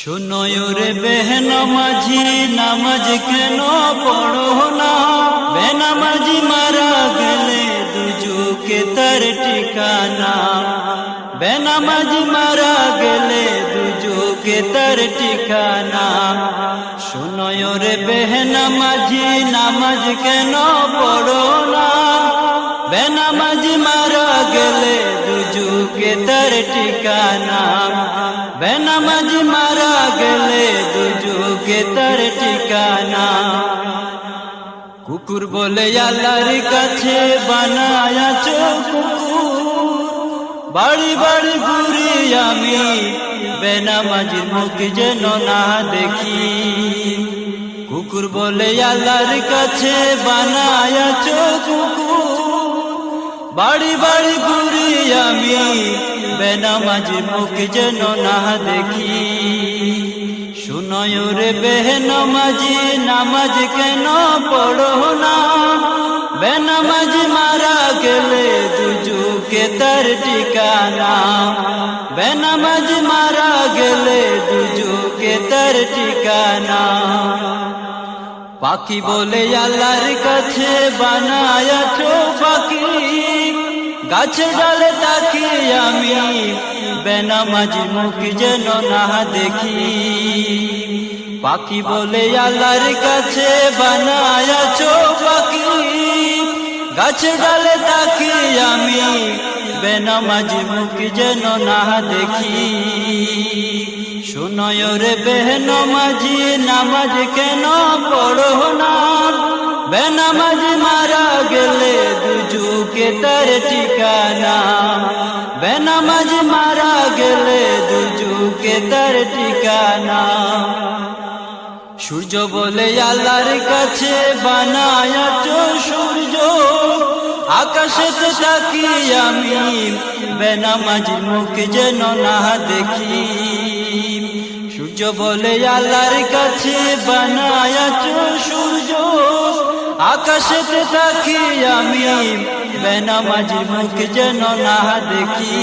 শোনো রে বেনামাজি নামাজ কেন পড়ো না? বেনামাজি মারা গেলে দুজকে তার ঠিকানা। বেনামাজি মারা গেলে দুজকে তার ঠিকানা। শোনো রে বেনামাজি নামাজ কেন পড়ো না? বেনামাজি মারা গেলে দুজকে তার ঠিকানা। বেনামাজি মারা গেলে দুজকে তার ঠিকানা। কুকুর বলে আল্লাহর কাছে বানায়াছো কুকুর, বাড়ি বাড়ি ঘুরি আমি বেনামাজির মুখ যেন না দেখি। কুকুর বলে আল্লাহর কাছে বানায়াছো কুকুর, বাড়ি বাড়ি ঘুরি আমি বেনামাজির মুখ যেন না দেখি। শোনো রে বেনামাজি নামাজ কেন পড়ো না? বেনামাজি মারা গেলে দুজকে তার ঠিকানা। বেনামাজি মারা গেলে দুজকে তার ঠিকানা। পাখি বলে আল্লাহর কাছে বানায়াছো পাখি, গাছে ডালে তাকি আমি বেনামাজি মুখ যেন না দেখি। পাখি বলে আল্লাহর কাছে বানায়াছো পাখি, গাছে ডালে তাকি আমি বেনামাজি মুখ যেন না দেখি। শোনো রে বেনামাজি নামাজ কেন পড়ো না? বেনামাজি মারা গেলে দুজকে তার ঠিকানা। বেনামাজি মারা গেলে দুজকে তার ঠিকানা। সূর্য বলে আল্লাহর কাছে বানায়াছো সূর্য, আকাশেতে তাকি আমি বেনামাজি মুখ যেন না দেখি। সূর্য বলে আল্লাহর কাছে বানায়াছো সূর্য, আকাশেতে তাকি আমি বেনামাজি মুখ যেন না দেখি।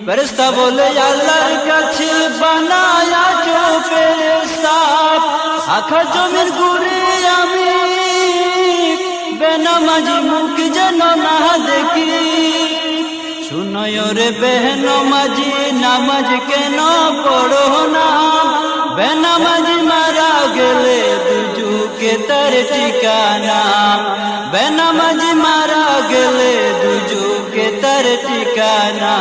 ফেরেশতা বলে আল্লাহর কাছে বানায়াছো ফেরেশতা, আকাশ জমিন ঘুরে আমি বেনামাজি মুখ যেন না দেখি। শোনো রে বেনামাজি নামাজ কেন পড়ো না? বেনামাজি মারা গেলে দুজকে তার ঠিকানা। বেনামাজি মারা গেলে দুজকে তার ঠিকানা।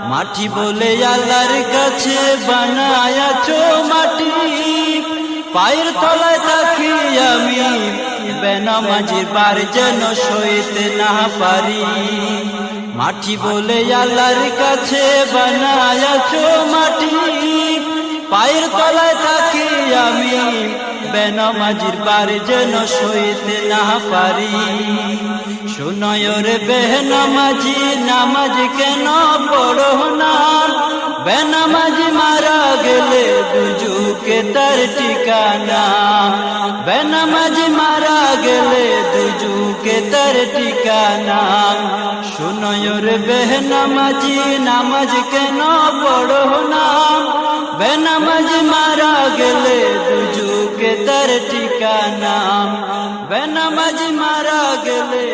মাটি বলে আল্লাহর কাছে বানায়াছো মাটি, পায়ের তলায় তাকি আমি বেনামাজির বার যেন সইতে না পারি। মাটি বলে আল্লাহর কাছে বানায়াছো মাটি, পায়ের তলায় তাকি আমি বেনামাজির বার যেন সইতে না পারি। শোনো রে বেনামাজি নামাজ কেন পড়ো না? বেনামাজি মারা গেলে দুজকে তার ঠিকানা। বেনামাজি মারা গেলে দুজকে তার ঠিকানা। শোনো রে বেনামাজি নামাজ কেন পড়ো না? বেনামাজি মারা গেলে দুজকে তার ঠিকানা। বেনামাজি মারা গেলে